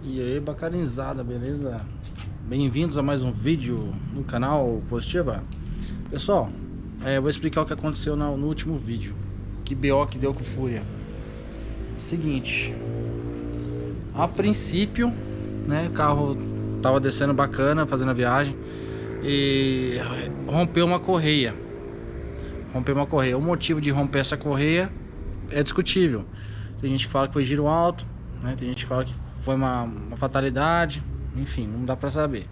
E aí, bacanizada, beleza? Bem-vindos a mais um vídeo no canal Positiva. Pessoal, eu vou explicar o que aconteceu no último vídeo. Que BO que deu com Fúria. Seguinte, a princípio, né, o carro tava descendo bacana, fazendo a viagem, e rompeu uma correia. O motivo de romper essa correia é discutível. Tem gente que fala que foi giro alto, né? Tem gente que fala que foi uma fatalidade. Enfim, não dá pra saber.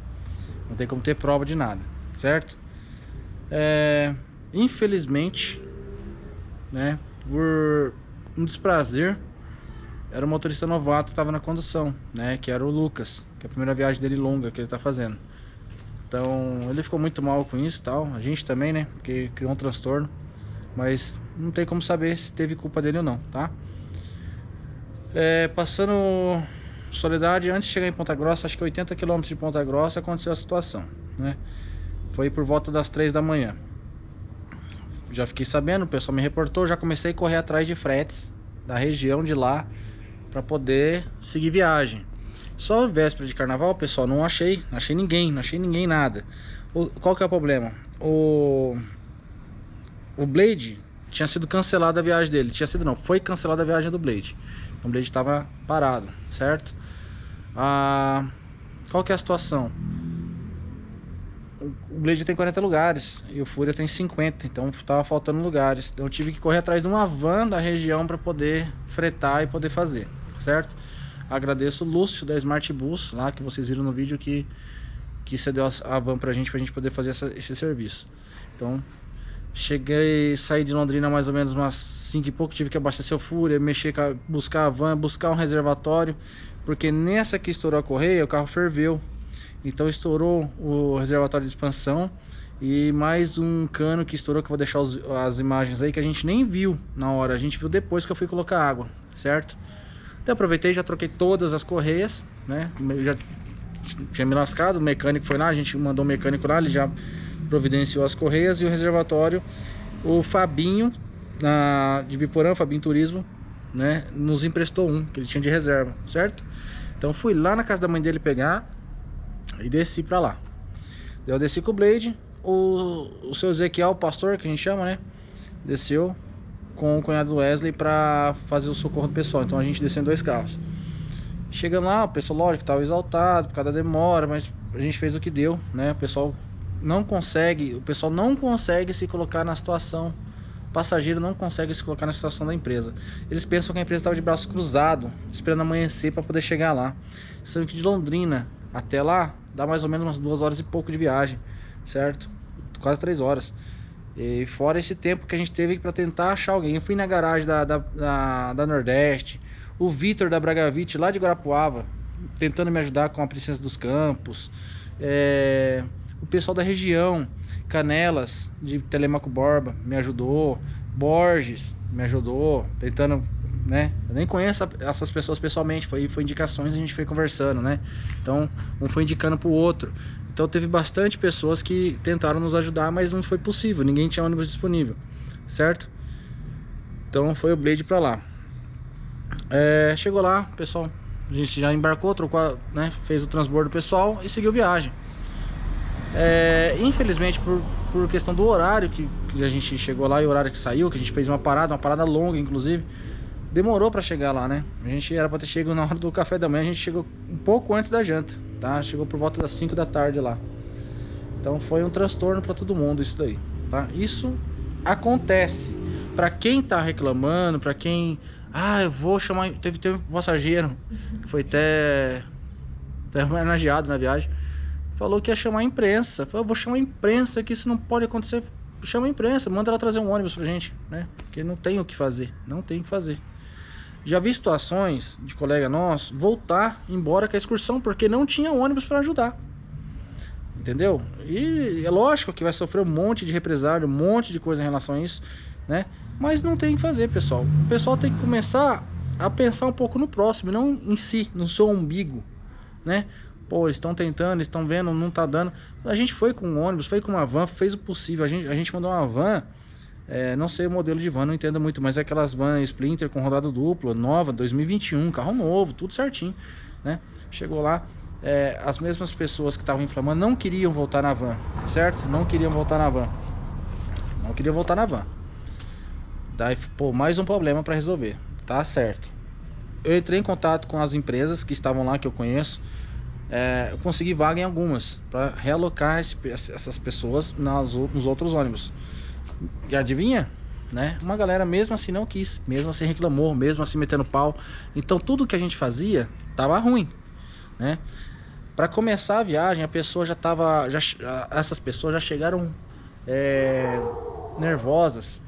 Não tem como ter prova de nada, certo? Infelizmente, né, por um desprazer, era um motorista novato que estava na condução, né, que era o Lucas, que é a primeira viagem dele longa que ele tá fazendo. Então ele ficou muito mal com isso e tal. A gente também, né, porque criou um transtorno. Mas não tem como saber se teve culpa dele ou não, tá? Passando Soledade, antes de chegar em Ponta Grossa, acho que 80 km de Ponta Grossa, aconteceu a situação, né? Foi por volta das 3 da manhã. Já fiquei sabendo, o pessoal me reportou, já comecei a correr atrás de fretes da região de lá para poder seguir viagem. Só véspera de carnaval, pessoal, não achei ninguém nada. Qual que é o problema? O Blade tinha sido cancelada a viagem dele. Foi cancelada a viagem do Blade. Então o Blade estava parado, certo? Qual que é a situação? O Blade tem 40 lugares e o Fúria tem 50, então tava faltando lugares. Então eu tive que correr atrás de uma van da região para poder fretar e poder fazer, certo? Agradeço o Lúcio da Smart Bus, lá que vocês viram no vídeo, que cedeu a van pra gente poder fazer esse serviço. Então saí de Londrina mais ou menos umas 5 e pouco, tive que abastecer o Fúria, buscar a van, buscar um reservatório, porque nessa que estourou a correia, o carro ferveu. Então estourou o reservatório de expansão e mais um cano que estourou, que eu vou deixar as imagens aí, que a gente nem viu na hora, a gente viu depois que eu fui colocar água, certo? Então aproveitei, já troquei todas as correias, né? Eu já tinha me lascado, o mecânico foi lá, a gente mandou o mecânico lá, ele já providenciou as correias. E o reservatório, o Fabinho de Biporã, o Fabinho Turismo, né, nos emprestou um que ele tinha de reserva, certo? Então fui lá na casa da mãe dele pegar e desci pra lá. Eu desci com o Blade, o seu Ezequiel, o pastor, que a gente chama, né, desceu com o cunhado Wesley pra fazer o socorro do pessoal. Então a gente desceu em 2 carros. Chegando lá, o pessoal, lógico, tava exaltado por causa da demora, mas a gente fez o que deu, né? O pessoal não consegue se colocar na situação, o passageiro não consegue se colocar na situação da empresa. Eles pensam que a empresa estava de braço cruzado, esperando amanhecer para poder chegar lá. Sendo que de Londrina até lá dá mais ou menos umas 2 horas e pouco de viagem, certo? Quase 3 horas. E fora esse tempo que a gente teve para tentar achar alguém. Eu fui na garagem da Nordeste, o Vitor da Bragavite lá de Guarapuava tentando me ajudar com a Princesa dos Campos, o pessoal da região, Canelas de Telemaco Borba me ajudou, Borges me ajudou, tentando, né? Eu nem conheço essas pessoas pessoalmente, foi indicações, a gente foi conversando, né? Então um foi indicando pro outro. Então teve bastante pessoas que tentaram nos ajudar, mas não foi possível, ninguém tinha ônibus disponível, certo? Então foi o Blade pra lá. Chegou lá, pessoal, a gente já embarcou, trocou, né, fez o transbordo do pessoal e seguiu viagem. Infelizmente por questão do horário que a gente chegou lá e o horário que saiu, que a gente fez uma parada longa, inclusive, demorou pra chegar lá, né? A gente era pra ter chegado na hora do café da manhã, a gente chegou um pouco antes da janta, tá? Chegou por volta das 5 da tarde lá. Então foi um transtorno pra todo mundo isso daí, tá? Isso acontece. Pra quem tá reclamando, pra quem... eu vou chamar... Teve um passageiro que foi até homenageado na viagem. Falou que ia chamar a imprensa. Falou, eu vou chamar a imprensa, que isso não pode acontecer. Chama a imprensa, manda ela trazer um ônibus pra gente, né? Porque não tem o que fazer, não tem o que fazer. Já vi situações de colega nosso voltar embora com a excursão porque não tinha ônibus para ajudar. Entendeu? E é lógico que vai sofrer um monte de represália, um monte de coisa em relação a isso, né? Mas não tem o que fazer, pessoal. O pessoal tem que começar a pensar um pouco no próximo, não em si, no seu umbigo, né? Pô, eles estão tentando, eles estão vendo, não tá dando. A gente foi com um ônibus, foi com uma van, fez o possível. A gente mandou uma van Não sei o modelo de van, não entendo muito, mas é aquelas van Sprinter com rodada dupla, nova, 2021, carro novo, tudo certinho, né? Chegou lá, as mesmas pessoas que estavam inflamando não queriam voltar na van, certo? Não queriam voltar na van. Não queriam voltar na van. Daí, pô, mais um problema para resolver, tá certo. Eu entrei em contato com as empresas que estavam lá, que eu conheço. Eu consegui vaga em algumas para realocar essas pessoas nos outros ônibus. E adivinha? Né? Uma galera mesmo assim não quis, mesmo assim reclamou, mesmo assim metendo pau. Então tudo que a gente fazia tava ruim, né? Para começar a viagem, a pessoa essas pessoas já chegaram nervosas,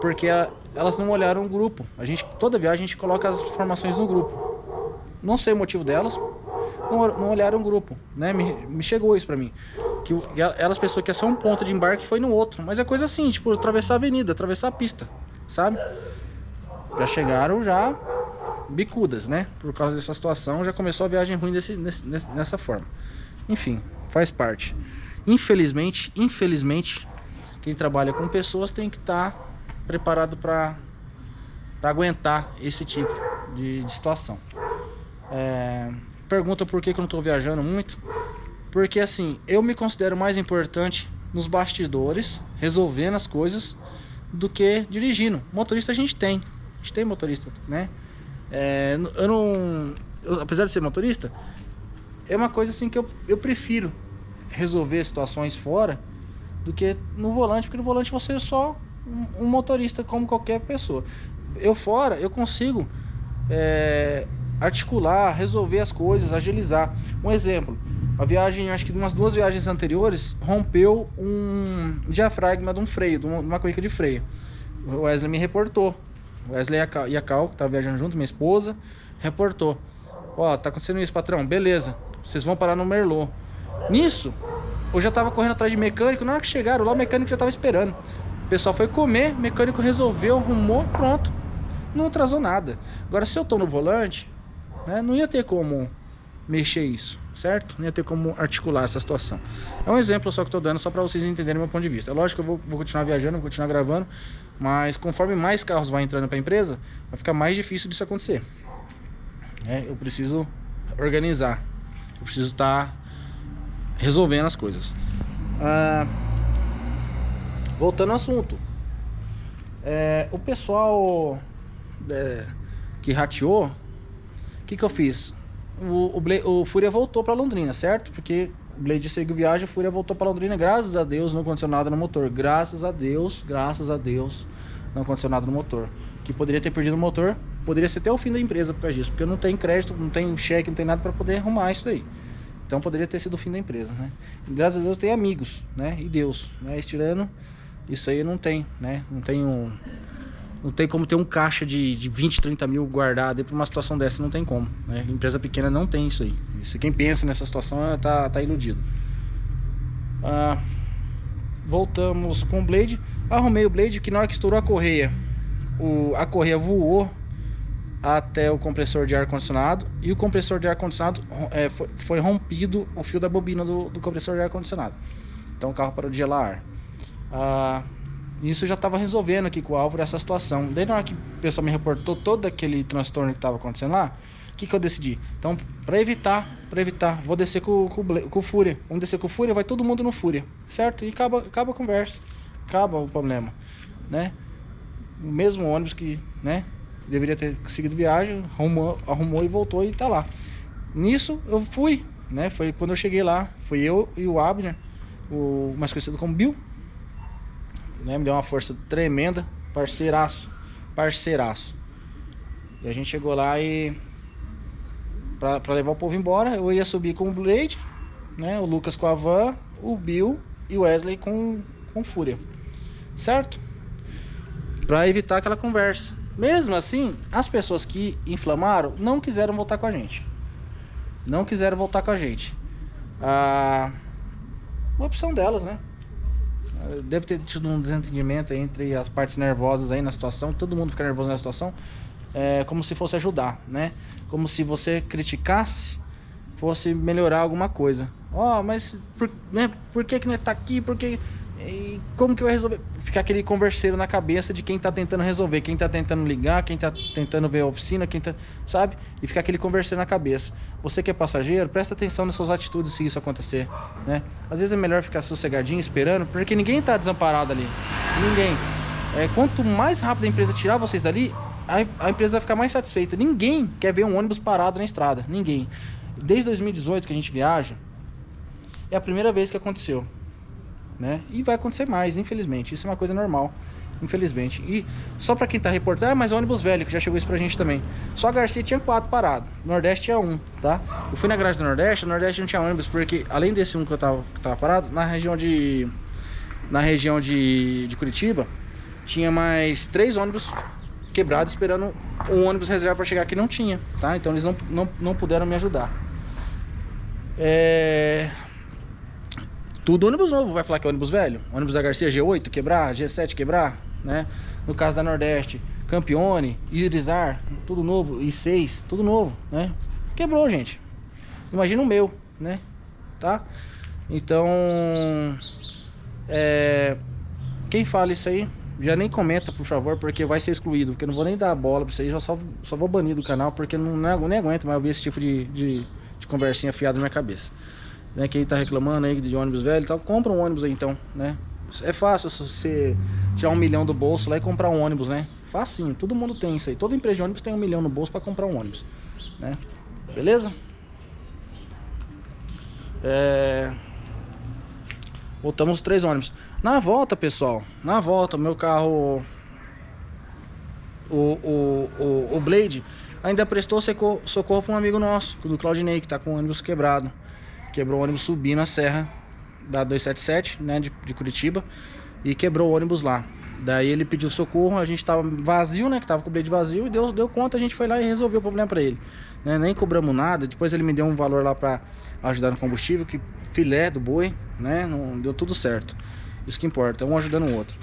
porque elas não olharam o grupo. Toda viagem a gente coloca as informações no grupo. Não sei o motivo delas, não olharam o grupo, né? Me chegou isso pra mim, que elas pessoas que ia ser um ponto de embarque foi no outro, mas é coisa assim, tipo, atravessar a avenida, atravessar a pista, sabe? Já chegaram já bicudas, né? Por causa dessa situação, já começou a viagem ruim nessa forma. Enfim, faz parte. Infelizmente, quem trabalha com pessoas tem que estar preparado para aguentar esse tipo de situação. Pergunta por que eu não estou viajando muito. Porque assim, eu me considero mais importante nos bastidores, resolvendo as coisas, do que dirigindo. Motorista a gente tem motorista, né? Apesar de ser motorista, é uma coisa assim que eu prefiro resolver situações fora do que no volante, porque no volante você é só um motorista como qualquer pessoa. Eu fora, eu consigo articular, resolver as coisas, agilizar. Um exemplo, a viagem, acho que umas 2 viagens anteriores, rompeu um diafragma de um freio, de uma correia de freio. O Wesley me reportou. O Wesley e a Cal, que tava viajando junto, minha esposa, reportou. Ó, tá acontecendo isso, patrão, beleza, vocês vão parar no Merlot. Nisso, eu já tava correndo atrás de mecânico. Na hora que chegaram lá, o mecânico já tava esperando. O pessoal foi comer, o mecânico resolveu, arrumou, pronto. Não atrasou nada. Agora, se eu tô no volante, né, não ia ter como mexer isso, certo? Não ia ter como articular essa situação. É um exemplo só que eu tô dando, só para vocês entenderem meu ponto de vista. É lógico que eu vou continuar viajando, vou continuar gravando, mas conforme mais carros vai entrando para a empresa, vai ficar mais difícil disso acontecer. Eu preciso organizar, eu preciso estar resolvendo as coisas. Voltando ao assunto, o pessoal que rateou, o que eu fiz? O Fúria voltou para Londrina, certo? Porque o Blade seguiu viagem, o Fúria voltou para Londrina, graças a Deus não aconteceu nada no motor. Graças a Deus não aconteceu nada no motor. Que poderia ter perdido o motor, poderia ser até o fim da empresa por causa disso, porque eu não tenho crédito, não tenho cheque, não tenho nada para poder arrumar isso daí. Então poderia ter sido o fim da empresa, né? E, graças a Deus eu tenho amigos, né? E Deus, né? Estirando, isso aí não tem, né? Não tem como ter um caixa de 20, 30 mil guardado para uma situação dessa, não tem como, né? Empresa pequena não tem isso aí. Isso, quem pensa nessa situação tá iludido. Voltamos com o Blade. Arrumei o Blade, que na hora que estourou a correia voou até o compressor de ar-condicionado, e o compressor de ar-condicionado foi rompido o fio da bobina do compressor de ar-condicionado. Então o carro parou de gelar ar. Isso eu já estava resolvendo aqui com o Álvaro essa situação. Daí na hora que o pessoal me reportou todo aquele transtorno que estava acontecendo lá, o que eu decidi? Então, para evitar, vou descer com o Fúria. Vamos descer com o Fúria, vai todo mundo no Fúria, certo? E acaba a conversa, acaba o problema, né? O mesmo ônibus que, né, deveria ter seguido viagem, arrumou e voltou e tá lá. Nisso eu fui, né? Foi quando eu cheguei lá, fui eu e o Abner, o mais conhecido como Bill, né? Me deu uma força tremenda, parceiraço. E a gente chegou lá e pra levar o povo embora, eu ia subir com o Blade, né? O Lucas com a van, o Bill e o Wesley com Fúria, certo? Pra evitar aquela conversa. Mesmo assim, as pessoas que inflamaram não quiseram voltar com a gente. Uma opção delas, né? Deve ter tido um desentendimento entre as partes nervosas aí na situação. Todo mundo fica nervoso na situação, como se fosse ajudar, né? Como se você criticasse, fosse melhorar alguma coisa. Mas por que não tá aqui? Porque E como que vai resolver? Ficar aquele converseiro na cabeça de quem tá tentando resolver, quem tá tentando ligar, quem tá tentando ver a oficina, quem tá, sabe? E ficar aquele converseiro na cabeça. Você que é passageiro, presta atenção nas suas atitudes se isso acontecer, né? Às vezes é melhor ficar sossegadinho, esperando, porque ninguém tá desamparado ali. Ninguém. Quanto mais rápido a empresa tirar vocês dali, a empresa vai ficar mais satisfeita. Ninguém quer ver um ônibus parado na estrada. Ninguém. Desde 2018 que a gente viaja, é a primeira vez que aconteceu, né? E vai acontecer mais, infelizmente. Isso é uma coisa normal, infelizmente. E só pra quem tá reportando, mas ônibus velho, que já chegou isso pra gente também. Só a Garcia tinha 4 parados, Nordeste tinha 1, tá? Eu fui na garagem do Nordeste, o Nordeste não tinha ônibus, porque além desse 1 que tava parado, na região de Curitiba, tinha mais 3 ônibus quebrados esperando um ônibus reserva pra chegar, que não tinha, tá? Então eles não puderam me ajudar. Tudo ônibus novo, vai falar que é ônibus velho? Ônibus da Garcia G8 quebrar, G7 quebrar, né? No caso da Nordeste, Campione, Irizar, tudo novo, I6, tudo novo, né? Quebrou, gente. Imagina o meu, né? Tá? Então, quem fala isso aí, já nem comenta, por favor, porque vai ser excluído, porque eu não vou nem dar bola pra isso aí, só vou banir do canal, porque nem aguento mais ouvir esse tipo de conversinha fiada na minha cabeça. Né, quem tá reclamando aí de ônibus velho e tal, compra um ônibus aí então, né? É fácil você tirar 1 milhão do bolso lá e comprar um ônibus, né? Facinho, todo mundo tem isso aí. Toda empresa de ônibus tem 1 milhão no bolso pra comprar um ônibus, né? Beleza? Voltamos os 3 ônibus. Na volta, pessoal, na volta, o meu carro, o Blade, ainda prestou socorro pra um amigo nosso, do Claudinei, que tá com o ônibus quebrado. Quebrou o ônibus subindo a serra da 277, né, de Curitiba, e quebrou o ônibus lá. Daí ele pediu socorro, a gente tava vazio, né, que tava com o Blade vazio, e deu conta, a gente foi lá e resolveu o problema pra ele, né, nem cobramos nada. Depois ele me deu um valor lá pra ajudar no combustível, que filé do boi, né, não deu tudo certo. Isso que importa, um ajudando o outro.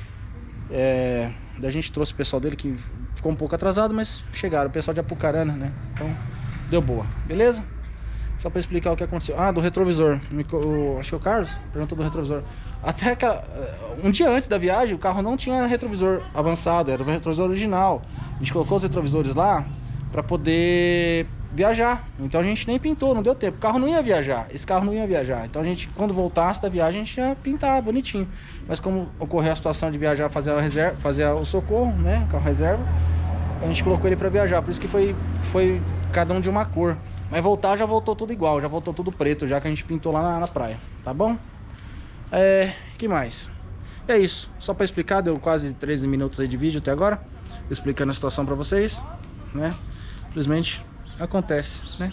Daí a gente trouxe o pessoal dele, que ficou um pouco atrasado, mas chegaram, o pessoal de Apucarana, né, então deu boa, beleza? Só pra explicar o que aconteceu. Ah, do retrovisor. Acho que o Carlos perguntou do retrovisor. Até um dia antes da viagem, o carro não tinha retrovisor avançado, era o retrovisor original. A gente colocou os retrovisores lá pra poder viajar. Então a gente nem pintou, não deu tempo. O carro não ia viajar, esse carro não ia viajar. Então a gente, quando voltasse da viagem, a gente ia pintar bonitinho. Mas como ocorreu a situação de viajar, fazer a reserva, fazer o socorro, né, carro reserva, a gente colocou ele pra viajar. Por isso que foi cada um de uma cor. Mas voltar já voltou tudo igual, já voltou tudo preto, já que a gente pintou lá na praia, tá bom? Que mais? É isso, só pra explicar, deu quase 13 minutos aí de vídeo até agora, explicando a situação pra vocês, né? Simplesmente acontece, né?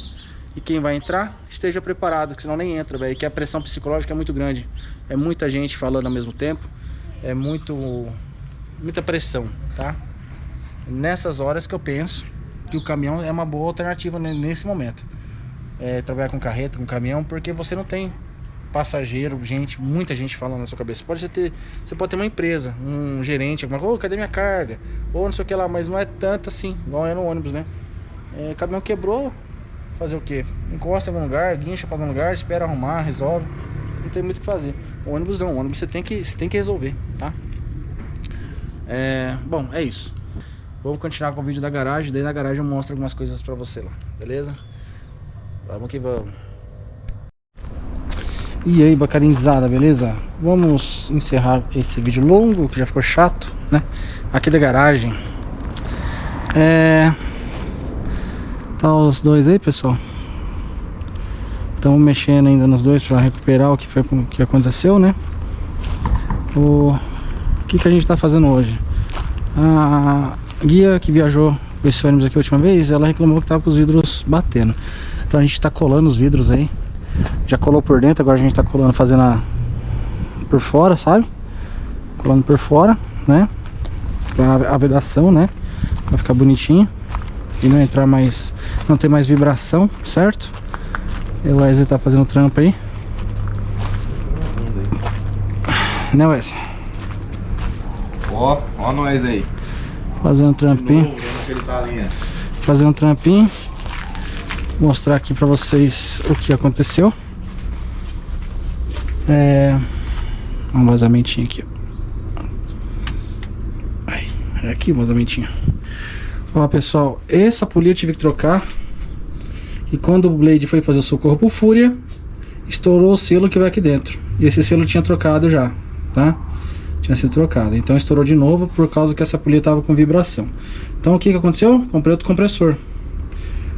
E quem vai entrar, esteja preparado, que senão nem entra, velho, que a pressão psicológica é muito grande. É muita gente falando ao mesmo tempo, é muita pressão, tá? Nessas horas que eu penso que o caminhão é uma boa alternativa nesse momento. Trabalhar com carreta, com caminhão, porque você não tem passageiro, muita gente falando na sua cabeça. Você pode ter uma empresa, um gerente, alguma coisa, cadê minha carga? Ou não sei o que lá, mas não é tanto assim, igual é no ônibus, né? Caminhão quebrou, fazer o que? Encosta em algum lugar, guincha para algum lugar, espera arrumar, resolve. Não tem muito o que fazer. O ônibus não, o ônibus você tem que resolver, tá? Bom, é isso. Vamos continuar com o vídeo da garagem. Daí na garagem eu mostro algumas coisas pra você lá, beleza? Vamos que vamos. E aí, bacarinzada, beleza? Vamos encerrar esse vídeo longo, que já ficou chato, né? Aqui da garagem. Tá os dois aí, pessoal. Estamos mexendo ainda nos dois pra recuperar o que aconteceu, né? O que a gente tá fazendo hoje? A guia que viajou com esse ônibus aqui a última vez, ela reclamou que tava com os vidros batendo. Então a gente tá colando os vidros aí. Já colou por dentro, agora a gente tá colando, fazendo por fora, sabe? Colando por fora, né? Pra a vedação, né? Pra ficar bonitinho e não entrar mais, não ter mais vibração, certo? E o Wesley tá fazendo trampo aí, né, Wesley? Ó nós aí. Fazendo trampinho. Fazendo trampinho. Vou mostrar aqui pra vocês o que aconteceu. Um vazamentinho aqui, ó. Ai, é aqui o vazamentinho. Ó, pessoal, essa polia eu tive que trocar. E quando o Blade foi fazer o socorro pro Fúria, estourou o selo que vai aqui dentro. E esse selo tinha trocado já, tá? Tinha sido trocado. Então estourou de novo por causa que essa polia tava com vibração. Então o que aconteceu? Comprei outro compressor.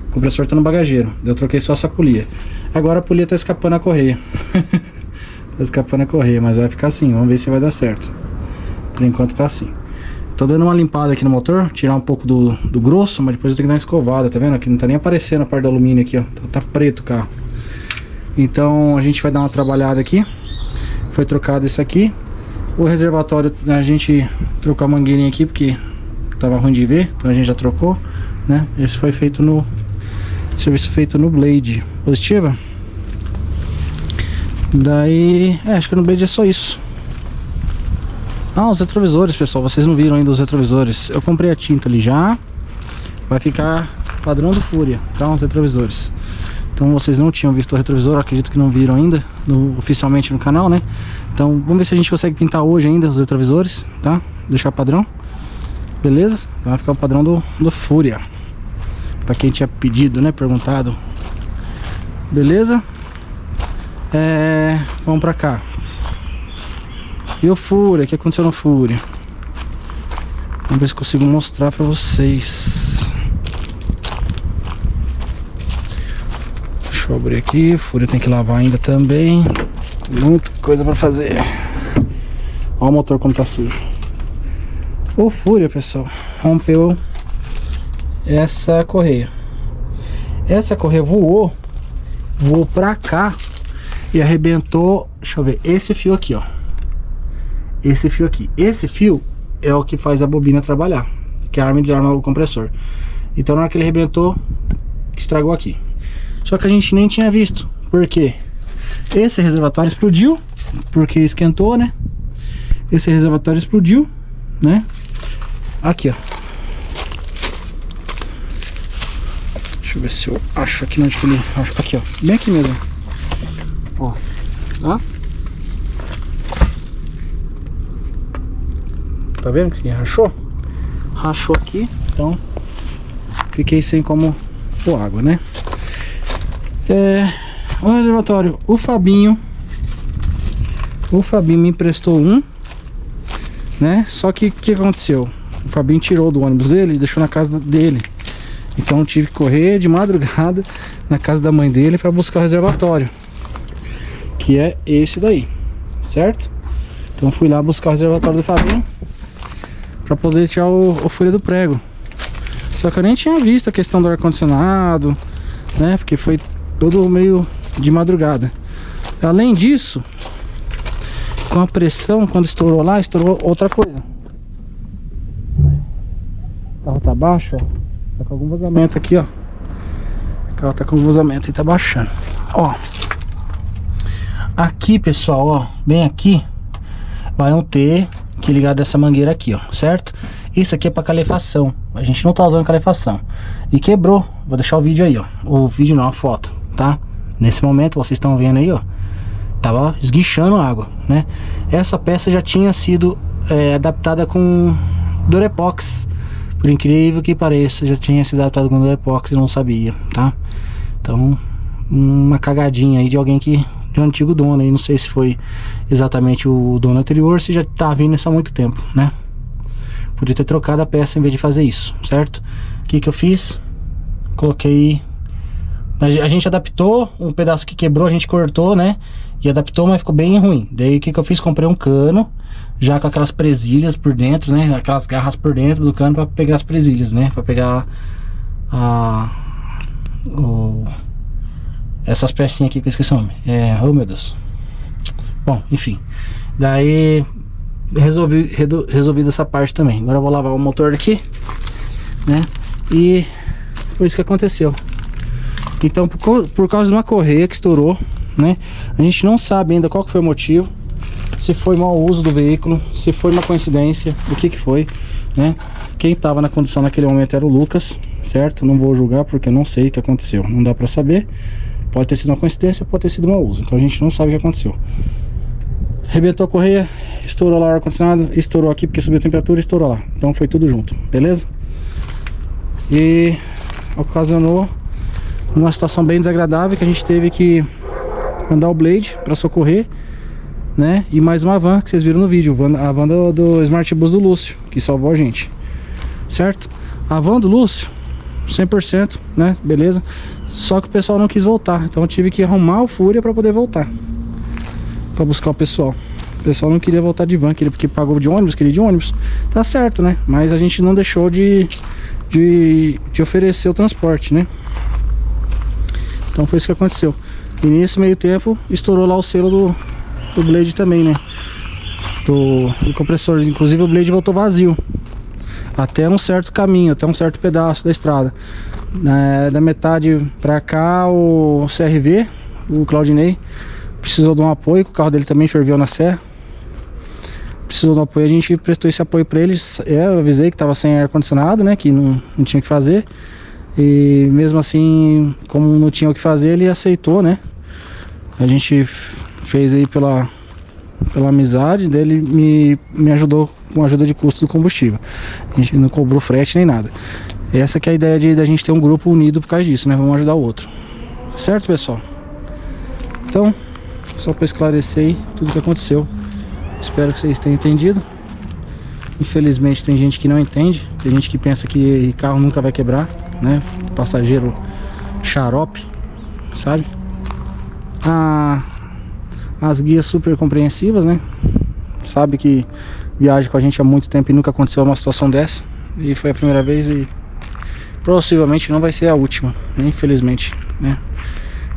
O compressor tá no bagageiro. Eu troquei só essa polia. Agora a polia tá escapando a correia. Tá escapando a correia, mas vai ficar assim. Vamos ver se vai dar certo. Por enquanto tá assim. Tô dando uma limpada aqui no motor, tirar um pouco do grosso, mas depois eu tenho que dar uma escovada, tá vendo? Aqui não tá nem aparecendo a parte do alumínio aqui, ó. Tá preto o carro. Então a gente vai dar uma trabalhada aqui. Foi trocado isso aqui. O reservatório, a gente trocou a mangueirinha aqui porque tava ruim de ver, então a gente já trocou, né? Esse foi feito no serviço feito no Blade. Positiva. Daí, acho que no Blade é só isso. Ah, os retrovisores, pessoal, vocês não viram ainda os retrovisores. Eu comprei a tinta ali já. Vai ficar padrão do Fúria, tá? Os retrovisores. Então vocês não tinham visto o retrovisor, acredito que não viram ainda oficialmente no canal, né? Então vamos ver se a gente consegue pintar hoje ainda os retrovisores, tá? Deixar padrão. Beleza? Então vai ficar o padrão do Fúria. Pra quem tinha pedido, né? Perguntado. Beleza? Vamos pra cá. E o Fúria? O que aconteceu no Fúria? Vamos ver se consigo mostrar pra vocês. Deixa eu abrir aqui. O Fúria tem que lavar ainda também. Muita coisa pra fazer. Olha o motor como tá sujo. O Fúria, pessoal, rompeu essa correia. Essa correia voou pra cá e arrebentou. Deixa eu ver, esse fio aqui, ó. Esse fio aqui. Esse fio é o que faz a bobina trabalhar, que arma e desarma o compressor. Então na hora que ele arrebentou, estragou aqui. Só que a gente nem tinha visto. Por quê? Esse reservatório explodiu, porque esquentou, né? Esse reservatório explodiu, né? Aqui, ó. Deixa eu ver se eu acho aqui onde que ele... Aqui, ó. Bem aqui mesmo. Ó. Tá? Tá vendo que rachou? Rachou aqui, então fiquei sem como pôr água, né? O reservatório, o Fabinho me emprestou um, né? Só que o que aconteceu? O Fabinho tirou do ônibus dele e deixou na casa dele. Então eu tive que correr de madrugada na casa da mãe dele para buscar o reservatório, que é esse daí, certo? Então fui lá buscar o reservatório do Fabinho para poder tirar o Fúria do prego. Só que eu nem tinha visto a questão do ar-condicionado, né? Porque foi todo meio de madrugada. Além disso, com a pressão, quando estourou lá, estourou outra coisa. O carro tá baixo, ó. Tá com algum vazamento aqui, ó. O carro tá com vazamento e tá baixando. Ó. Aqui, pessoal, ó. Bem aqui vai um T que ligar dessa mangueira aqui, ó, certo? Isso aqui é para calefação. A gente não tá usando calefação. E quebrou. Vou deixar o vídeo aí, ó. O vídeo não, a foto, tá? Nesse momento, vocês estão vendo aí, ó. Tava esguichando água, né? Essa peça já tinha sido adaptada com Durepox. Por incrível que pareça, já tinha sido adaptado com Durepox e não sabia, tá? Então, uma cagadinha aí de alguém que... de um antigo dono aí, não sei se foi exatamente o dono anterior, se já tá vindo isso há muito tempo, né? Podia ter trocado a peça em vez de fazer isso, certo? O que que eu fiz? Coloquei... A gente adaptou, um pedaço que quebrou a gente cortou, né? E adaptou, mas ficou bem ruim. Daí o que que eu fiz? Comprei um cano, já com aquelas presilhas por dentro, né? Aquelas garras por dentro do cano pra pegar as presilhas, né? Pra pegar essas pecinhas aqui que eu esqueci o nome. Oh meu Deus. Bom, enfim. Daí resolvido essa parte também. Agora eu vou lavar o motor aqui, né? E foi isso que aconteceu. Então por causa de uma correia que estourou, né? A gente não sabe ainda qual que foi o motivo. Se foi mau uso do veículo, se foi uma coincidência, o que que foi, né? Quem tava na condição naquele momento era o Lucas, certo? Não vou julgar porque eu não sei o que aconteceu. Não dá pra saber. Pode ter sido uma coincidência, pode ter sido mau uso. Então a gente não sabe o que aconteceu. Arrebentou a correia, estourou lá o ar-condicionado, estourou aqui porque subiu a temperatura e estourou lá. Então foi tudo junto, beleza? E ocasionou uma situação bem desagradável que a gente teve que mandar o Blade para socorrer, né? E mais uma van que vocês viram no vídeo, a van do Smart Bus do Lúcio, que salvou a gente, certo? A van do Lúcio, 100%, né? Beleza? Só que o pessoal não quis voltar, então eu tive que arrumar o Fúria para poder voltar, para buscar o pessoal. O pessoal não queria voltar de van, queria porque pagou de ônibus, queria de ônibus. Tá certo, né? Mas a gente não deixou de oferecer o transporte, né? Então foi isso que aconteceu. E nesse meio tempo estourou lá o selo do Blade também, né? Do compressor. Inclusive o Blade voltou vazio até um certo caminho, até um certo pedaço da estrada. Da metade pra cá, o CRV, o Claudinei, precisou de um apoio, que o carro dele também ferveu na serra. Precisou de um apoio, a gente prestou esse apoio pra eles. Eu avisei que tava sem ar-condicionado, né? Que não tinha o que fazer. E mesmo assim, como não tinha o que fazer, ele aceitou, né? A gente fez aí pela amizade dele, me ajudou com a ajuda de custo do combustível. A gente não cobrou frete nem nada. Essa que é a ideia da gente ter um grupo unido por causa disso, né? Vamos ajudar o outro. Certo, pessoal? Então, só para esclarecer aí tudo que aconteceu. Espero que vocês tenham entendido. Infelizmente tem gente que não entende. Tem gente que pensa que carro nunca vai quebrar, né? Passageiro xarope, sabe? As guias super compreensivas, né? Sabe que viaja com a gente há muito tempo e nunca aconteceu uma situação dessa. E foi a primeira vez e possivelmente não vai ser a última, né? Infelizmente, né?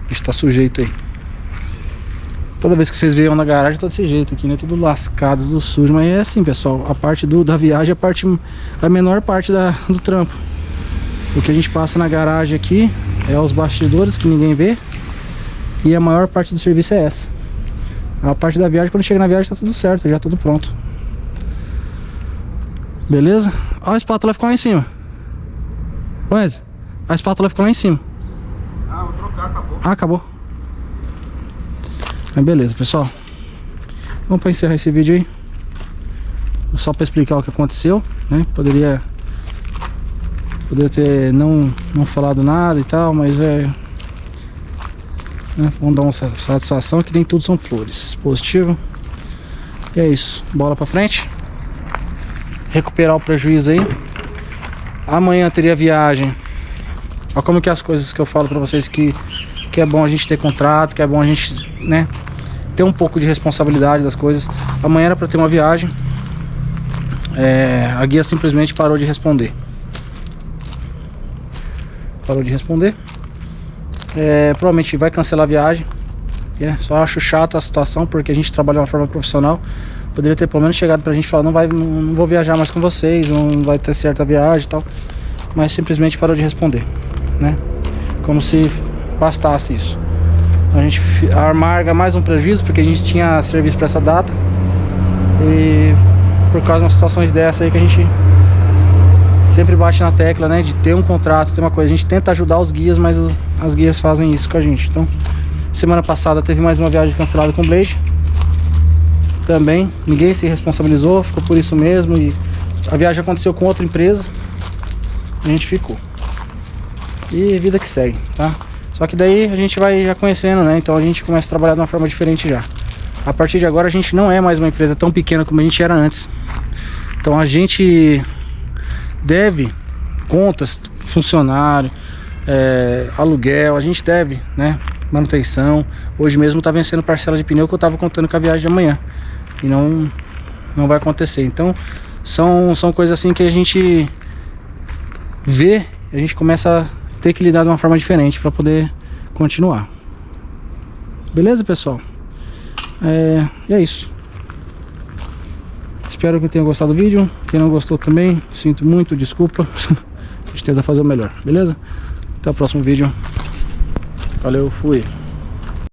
A gente tá sujeito aí. Toda vez que vocês veem na garagem tá desse jeito aqui, né? Tudo lascado, tudo sujo. Mas é assim, pessoal, a parte da viagem é a menor parte do trampo. O que a gente passa na garagem aqui é os bastidores que ninguém vê. E a maior parte do serviço é essa. A parte da viagem, quando chega na viagem tá tudo certo, já tudo pronto. Beleza? Ó, a espátula ficou lá em cima. Wesley, a espátula ficou lá em cima. Ah, vou trocar, acabou. Ah, acabou. Mas beleza, pessoal. Vamos para encerrar esse vídeo aí. Só para explicar o que aconteceu, né? Poderia ter não falado nada e tal, mas né? Vamos dar uma satisfação que nem tudo são flores. Positivo. E é isso. Bola pra frente. Recuperar o prejuízo aí. Amanhã teria viagem. Olha como que é as coisas que eu falo pra vocês, que é bom a gente ter contrato, que é bom a gente, né, ter um pouco de responsabilidade das coisas. Amanhã era pra ter uma viagem. A guia simplesmente parou de responder. Parou de responder. Provavelmente vai cancelar a viagem. Só acho chato a situação, porque a gente trabalha de uma forma profissional. Poderia ter pelo menos chegado pra gente e falar: não vou viajar mais com vocês, não vai ter certa viagem e tal. Mas simplesmente parou de responder, né? Como se bastasse isso. A gente amarga mais um prejuízo, porque a gente tinha serviço para essa data. E por causa de umas situações dessa aí que a gente sempre bate na tecla, né? De ter um contrato, ter uma coisa. A gente tenta ajudar os guias, mas as guias fazem isso com a gente. Então, semana passada teve mais uma viagem cancelada com o Blade. Também, ninguém se responsabilizou, ficou por isso mesmo. E a viagem aconteceu com outra empresa. A gente ficou. E vida que segue, tá? Só que daí a gente vai já conhecendo, né? Então a gente começa a trabalhar de uma forma diferente já. A partir de agora a gente não é mais uma empresa tão pequena como a gente era antes. Então a gente deve contas, funcionário, aluguel, a gente deve, né? Manutenção. Hoje mesmo tá vencendo parcela de pneu que eu tava contando com a viagem de amanhã. E não vai acontecer. Então são coisas assim que a gente vê, a gente começa a ter que lidar de uma forma diferente para poder continuar. Beleza, pessoal? E é isso. Espero que tenham gostado do vídeo. Quem não gostou também, sinto muito, desculpa. A gente tenta fazer o melhor, beleza? Até o próximo vídeo. Valeu, fui.